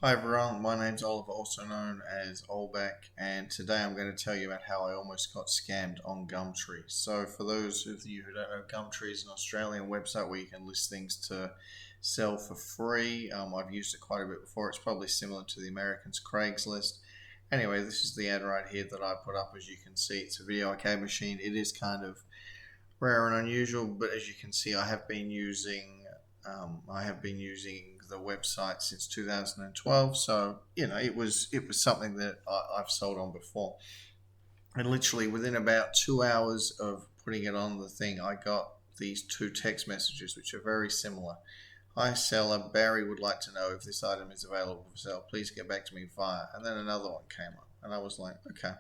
Hi everyone, my name's Oliver, also known as Olbeck, and today I'm going to tell you about how I almost got scammed on Gumtree. So, for those of you who don't know, Gumtree is an Australian website where you can list things to sell for free. I've used it quite a bit before. It's probably similar to the Americans' Craigslist. Anyway, this is the ad right here that I put up. As you can see, it's a video arcade machine. It is kind of rare and unusual, but as you can see, I have been using the website since 2012. So it was something that I've sold on before. And literally within about 2 hours of putting it on the thing, I got these two text messages which are very similar. Hi seller, Barry would like to know if this item is available for sale. Please get back to me via. And then another one came up, and I was like, okay,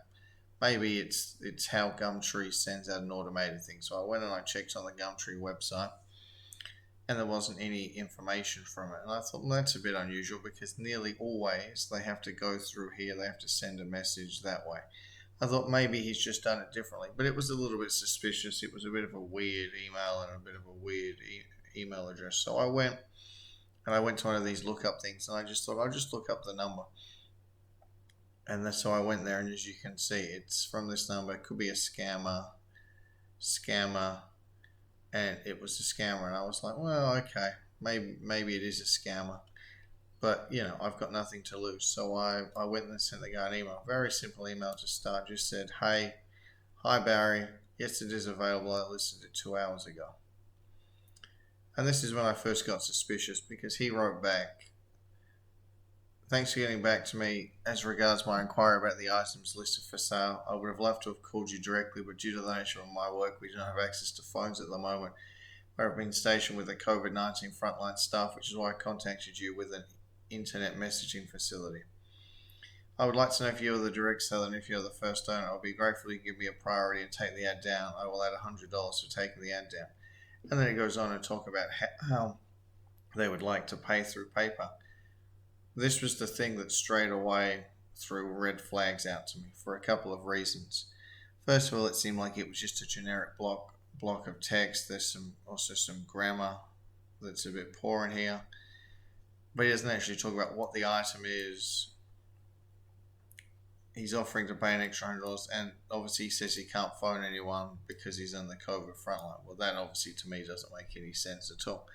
maybe it's how Gumtree sends out an automated thing. So I went and I checked on the Gumtree website, and there wasn't any information from it. And I thought, well, that's a bit unusual because nearly always they have to go through here, they have to send a message that way. I thought maybe he's just done it differently, but it was a little bit suspicious. It was a bit of a weird email and a bit of a weird email address. So I went to one of these lookup things, and I just thought I'll just look up the number. And so I went there, and as you can see, it's from this number. It could be a scammer, and it was a scammer. And I was like, well, okay, maybe it is a scammer, but I've got nothing to lose. So I went and sent the guy an email, very simple email to start. Just said, hey, hi Barry, yes it is available. I listed it 2 hours ago. And this is when I first got suspicious because he wrote back, thanks for getting back to me. As regards my inquiry about the items listed for sale, I would have loved to have called you directly, but due to the nature of my work, we don't have access to phones at the moment. Where I've been stationed with the COVID-19 frontline staff, which is why I contacted you with an internet messaging facility. I would like to know if you're the direct seller, and if you're the first owner, I'll be grateful if you give me a priority and take the ad down. I will add $100 for taking the ad down. And then it goes on to talk about how they would like to pay through PayPal. This was the thing that straight away threw red flags out to me for a couple of reasons. First of all, it seemed like it was just a generic block of text. There's also some grammar that's a bit poor in here, but he doesn't actually talk about what the item is. He's offering to pay an extra $100, and obviously he says he can't phone anyone because he's on the COVID frontline. Well, that obviously to me doesn't make any sense at all.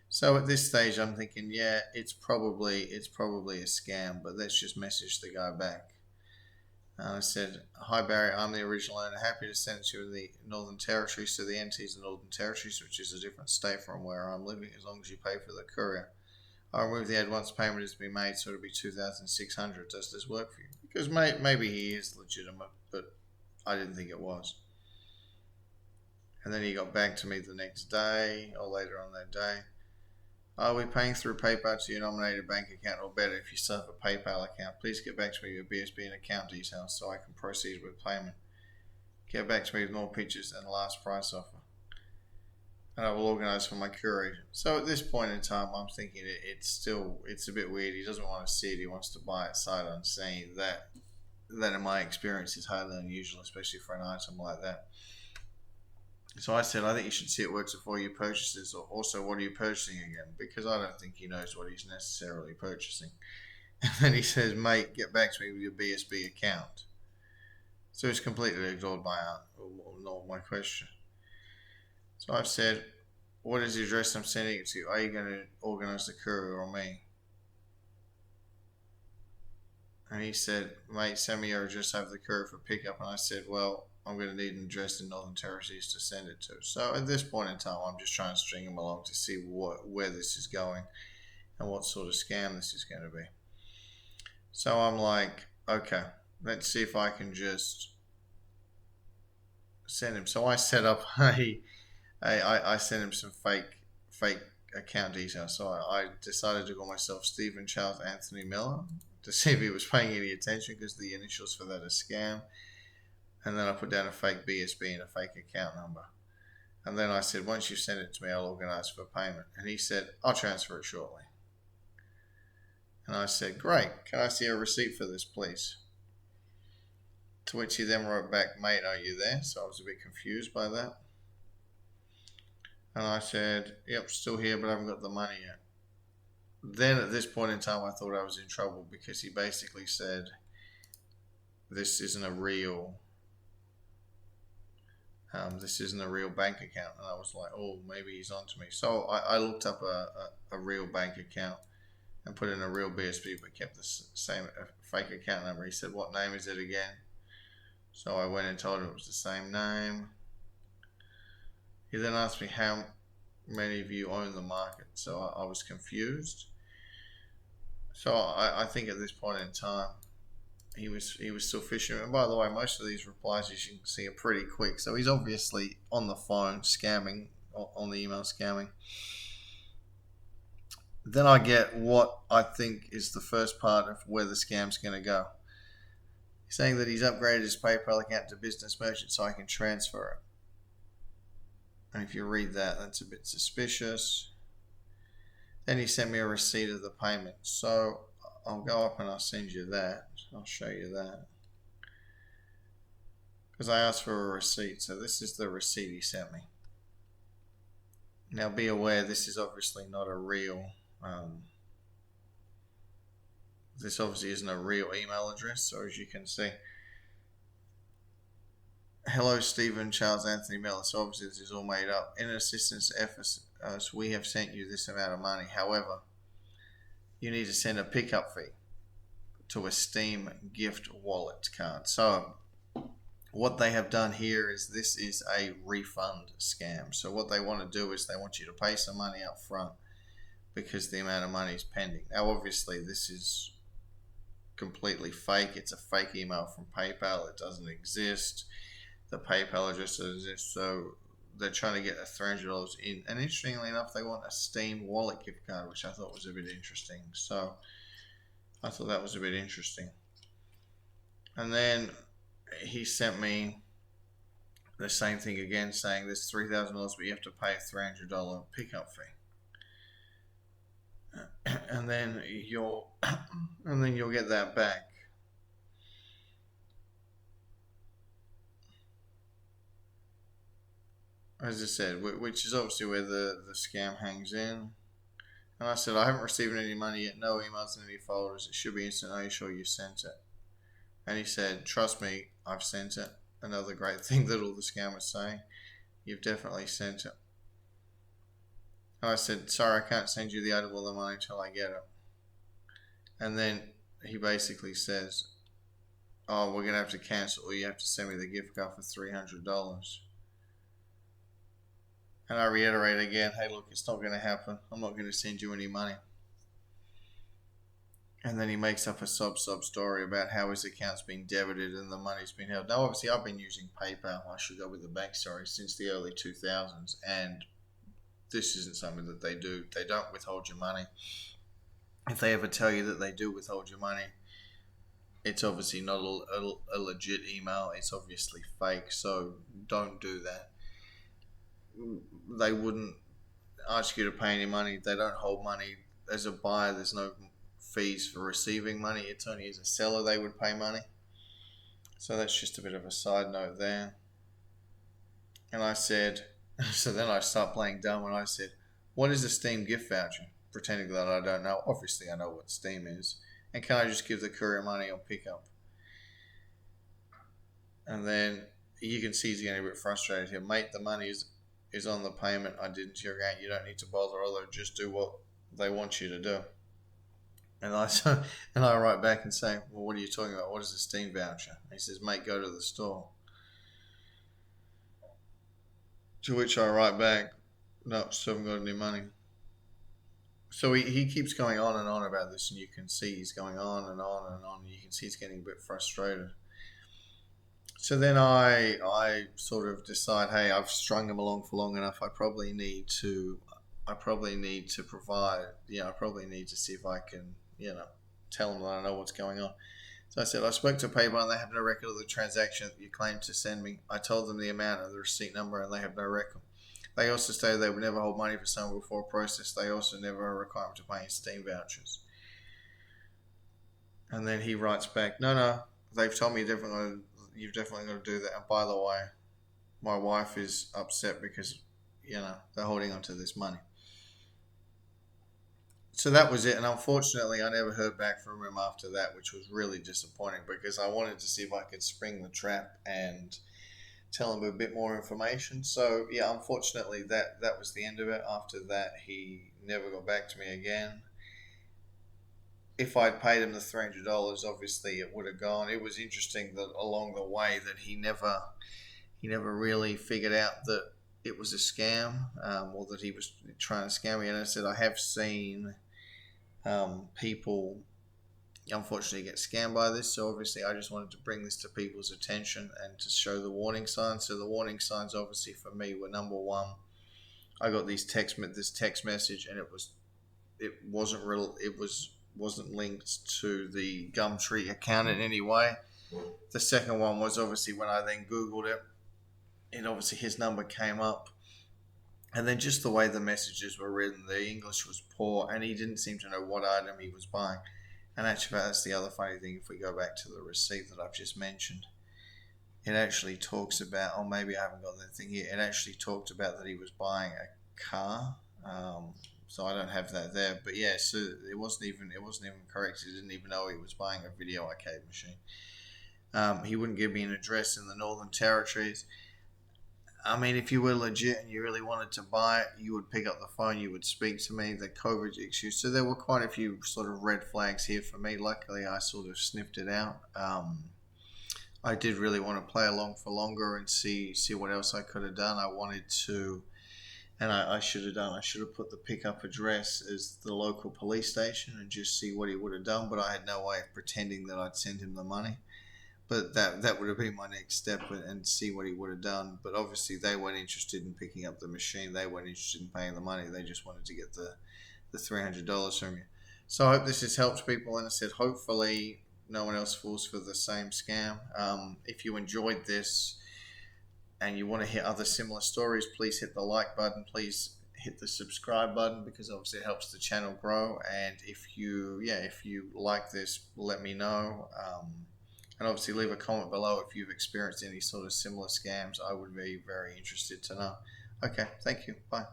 So at this stage, I'm thinking, yeah, it's probably a scam, but let's just message the guy back. I said, hi Barry, I'm the original owner. Happy to send it to you in the Northern Territory. So the NT is the Northern Territories, which is a different state from where I'm living, as long as you pay for the courier. I'll remove the advance payment has been made, so it'll be $2,600. Does this work for you? Because maybe he is legitimate, but I didn't think it was. And then he got back to me the next day, or later on that day. Are we paying through PayPal to your nominated bank account, or better if you set up a PayPal account? Please get back to me with BSB and account details so I can proceed with payment. Get back to me with more pictures and the last price offer, and I will organise for my courier. So at this point in time, I'm thinking it's a bit weird. He doesn't want to see it. He wants to buy it sight unseen. That in my experience is highly unusual, especially for an item like that. So I said, I think you should see it works before you purchase this. Or also, what are you purchasing again? Because I don't think he knows what he's necessarily purchasing. And then he says, mate, get back to me with your BSB account. So he's completely ignored my question. So I've said, what is the address I'm sending it to? Are you going to organise the courier or me? And he said, mate, send me your address over the courier for pickup. And I said, well, I'm going to need an address in Northern Territories to send it to. So at this point in time, I'm just trying to string him along to see where this is going and what sort of scam this is going to be. So I'm like, okay, let's see if I can just send him. So I set up I sent him some fake account details. So I decided to call myself Stephen Charles Anthony Miller to see if he was paying any attention, because the initials for that are scam. And then I put down a fake BSB and a fake account number. And then I said, once you send it to me, I'll organise for payment. And he said, I'll transfer it shortly. And I said, great, can I see a receipt for this, please? To which he then wrote back, mate, are you there? So I was a bit confused by that. And I said, yep, still here, but I haven't got the money yet. then at this point in time, I thought I was in trouble because he basically said, "This isn't a real, this isn't a real bank account." And I was like, "Oh, maybe he's onto me." So I looked up a real bank account and put in a real BSB, but kept the same fake account number. He said, "What name is it again?" So I went and told him it was the same name. He then asked me how many of you own the market. So I was confused. So I think at this point in time, he was still fishing. And by the way, most of these replies, as you can see, are pretty quick. So he's obviously on the phone scamming, on the email scamming. Then I get what I think is the first part of where the scam's going to go. He's saying that he's upgraded his PayPal account to business merchant so I can transfer it. And if you read that, that's a bit suspicious. Then he sent me a receipt of the payment. So I'll go up and I'll send you that. I'll show you that. Because I asked for a receipt. So this is the receipt he sent me. Now be aware, this is obviously not a real, this obviously isn't a real email address. So as you can see, hello Stephen Charles Anthony Miller. So obviously this is all made up. In assistance efforts, we have sent you this amount of money. However, you need to send a pickup fee to a Steam gift wallet card. So what they have done here is this is a refund scam. So what they want to do is they want you to pay some money up front because the amount of money is pending. Now obviously this is completely fake. It's a fake email from PayPal. It doesn't exist. The PayPal address doesn't exist. So they're trying to get $300 in. And interestingly enough, they want a Steam wallet gift card, which I thought was a bit interesting. So I thought that was a bit interesting. And then he sent me the same thing again, saying there's $3,000, but you have to pay a $300 pickup fee. And then you'll get that back. As I said, which is obviously where the scam hangs in. And I said, I haven't received any money yet, no emails in any folders. It should be instant. Are you sure you sent it? And he said, trust me, I've sent it. Another great thing that all the scammers say, you've definitely sent it. And I said, sorry, I can't send you the item or the money until I get it. And then he basically says, oh, we're going to have to cancel, or you have to send me the gift card for $300. And I reiterate again, hey, look, it's not going to happen. I'm not going to send you any money. And then he makes up a sob story about how his account's been debited and the money's been held. Now, obviously, I've been using PayPal, I should go with the bank, since the early 2000s. And this isn't something that they do. They don't withhold your money. If they ever tell you that they do withhold your money, it's obviously not a legit email. It's obviously fake. So don't do that. They wouldn't ask you to pay any money. They don't hold money. As a buyer, there's no fees for receiving money. It's only as a seller they would pay money. So that's just a bit of a side note there. And I said, so then I start playing dumb and I said, what is a Steam gift voucher? Pretending that I don't know. Obviously I know what Steam is. And can I just give the courier money on pickup? And then you can see he's getting a bit frustrated here. Mate, the money is on the payment I did into your account. You don't need to bother, although just do what they want you to do. And I write back and say, well, what are you talking about? What is a Steam voucher? And he says, mate, go to the store. To which I write back, no, still haven't got any money. So he keeps going on and on about this, and you can see he's going on and on and on. And you can see he's getting a bit frustrated. So then I sort of decide, hey, I've strung him along for long enough. I probably need to provide, I probably need to see if I can, tell him that I know what's going on. So I said, I spoke to PayPal and they have no record of the transaction that you claim to send me. I told them the amount and the receipt number and they have no record. They also stated they would never hold money for someone before a process. They also never a requirement to pay in Steam vouchers. And then he writes back, no, they've told me you've definitely got to do that. And by the way, my wife is upset because, they're holding on to this money. So that was it, and unfortunately, I never heard back from him after that, which was really disappointing because I wanted to see if I could spring the trap and tell him a bit more information. So yeah, unfortunately, that was the end of it. After that, he never got back to me again. If I'd paid him the $300, obviously it would have gone. It was interesting that along the way that he never really figured out that it was a scam, or that he was trying to scam me. And I said I have seen people unfortunately get scammed by this. So obviously I just wanted to bring this to people's attention and to show the warning signs. So the warning signs obviously for me were, number one, I got this text message, and it wasn't real. Wasn't linked to the Gumtree account in any way. The second one was obviously when I then Googled it, and obviously his number came up. And then just the way the messages were written, the English was poor, and he didn't seem to know what item he was buying. And actually, that's the other funny thing. If we go back to the receipt that I've just mentioned, it actually talks about, or maybe I haven't got that thing here. It actually talked about that he was buying a car. So I don't have that there. But yeah, so it wasn't even correct. He didn't even know he was buying a video arcade machine. He wouldn't give me an address in the Northern Territories. I mean, if you were legit and you really wanted to buy it, you would pick up the phone, you would speak to me, the COVID excuse. So there were quite a few sort of red flags here for me. Luckily, I sort of sniffed it out. I did really want to play along for longer and see what else I could have done. I wanted to, and I should have done. I should have put the pickup address as the local police station and just see what he would have done. But I had no way of pretending that I'd send him the money. But that would have been my next step, and see what he would have done. But obviously, they weren't interested in picking up the machine. They weren't interested in paying the money. They just wanted to get the $300 from you. So I hope this has helped people. And I said, hopefully, no one else falls for the same scam. If you enjoyed this and you want to hear other similar stories, please hit the like button. Please hit the subscribe button, because obviously it helps the channel grow. And if you like this, let me know. And obviously leave a comment below if you've experienced any sort of similar scams. I would be very interested to know. Okay, thank you. Bye.